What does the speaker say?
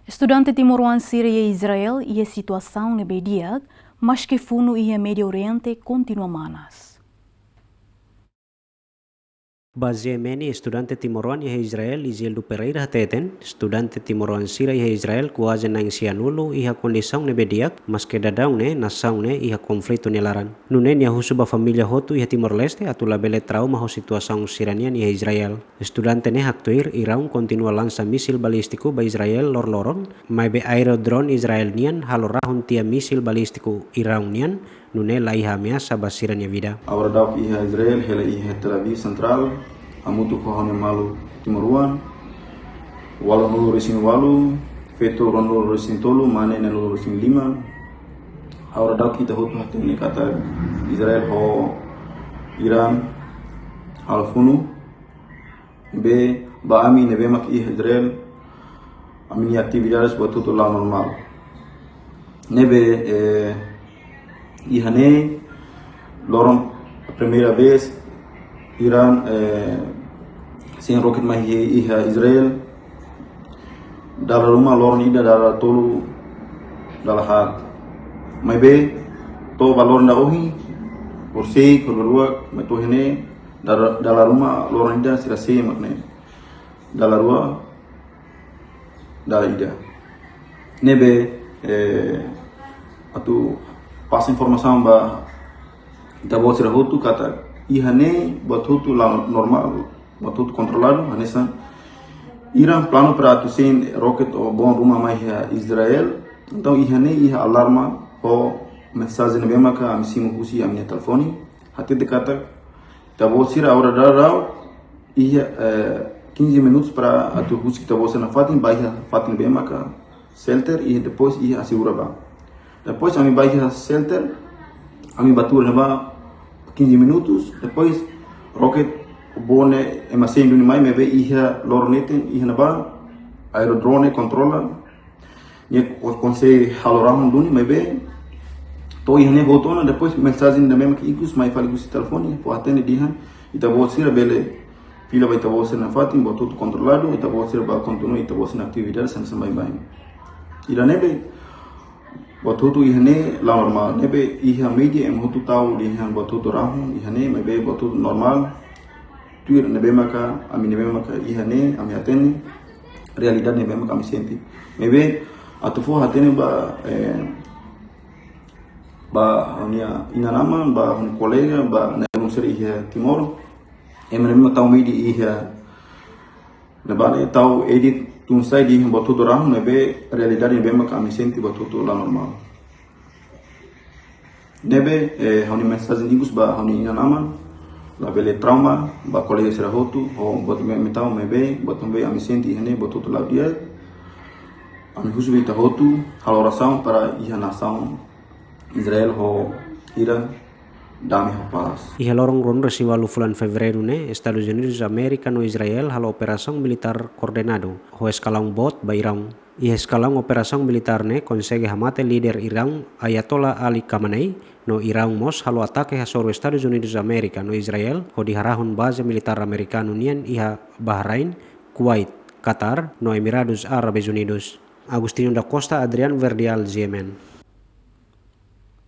Estudante Timoroan sira e Israel e a situasaun lebih dia, maske funu e Medio Oriente kontinua manas. Baseamene estudante Timoroan e Israel Isiel do Pereira hateten, estudante Timoroan sira e Israel kuazen na sianulo iha condição ne bediak, mas que dadão ne nação ne iha conflito nelaran. Nunen ya husuba família hotu iha Timor Leste atula bele trauma ho situação siranian e Israel. Estudante ne haktuir Irão continua lança misil balístico ba Israel lor-loron, mai be aerodrone Israelian halorahun tia misil balístico Iranian nune la iha ameaça ba sirania vida. Agora dá que iha Israel, ela iha Tel Aviv Central, amutu kohone malu Timoroan, walau nulu resin walu, feto ron nulu resin tolu, mane nulu resin lima. Agora dá kita hotu hati ini kata Israel ho Iran al funu, be ba ami nebe mak iha Israel, amini atividades buat tutu la normal. Nebe ihane loron primeira vez Iran sem rocket mais iha Israel dala rumah loron ida dala tolu dala hat mai be to balor na ohi por sei kolorua meto hene dala rumah loron ida sira sei makne dala rua dala ida nebe atu pas informação ba da voz rahotu kata ihane batutu la normal batutu controlado anessa Iran plano para tu sem rocket ou bom rumah mais Israel então ihane iha alarma ou mensagem bem maka amsimu husi a minha telefone hati de kata da voz ira hora da iha 15 minutos para atu husi da voz na fatin baia fatin bem maka shelter e depois iha assegura ba. Depois a mi baia shelter, a mi batura leva 15 minutos. Depois rocket bone emasen duni mai mebe iha lorneten iha naba aerodrone controla. Ni consegue halorahun duni mebe to iha ne botona depois mensagem da mesma que inclus mai fali com telefone po atende dihan ita bosira bele fila vai ita bosira na fatin botuto controlado ita bosira ba continua ita bosira atividade sem sambai bai. Ira nebe batutu ihane la normal nebe iha media em hutu tau lihan batutu rahun ihane mebe batutu normal tuir nebe maka ami nebe maka ihane ami atene realidade nebe maka ami senti mebe atufo hatene ba ania inanama ba un colega ba nebe ser iha Timor nebe tau media iha nebane tau edit tun sai di batutu rahun nebe realidade nebe maka ami senti batutu la normal nebe honi mensagem ingus ba honi inanaman la bele trauma ba colega será hotu o bot me metau mebe bot me ami senti hene batutu la dia ami husu ta hotu haloração para iha nação Israel ho Iran dami ho paz. Iha lorong ron resiwa bulan Fevereiro ne Estados Unidos Amerika no Israel halo operação militar coordenado ho escalão bot ba Irão. Iha escalão operação militar ne consegue hamate líder Irão Ayatollah Ali Khamenei no Irão mos halo atake hasoro Estados Unidos Amerika no Israel ho diharahun base militar americano nian iha Bahrain, Kuwait, Qatar no Emirados Árabes Unidos. Agustinho da Costa, Adriano Verdial, Yemen.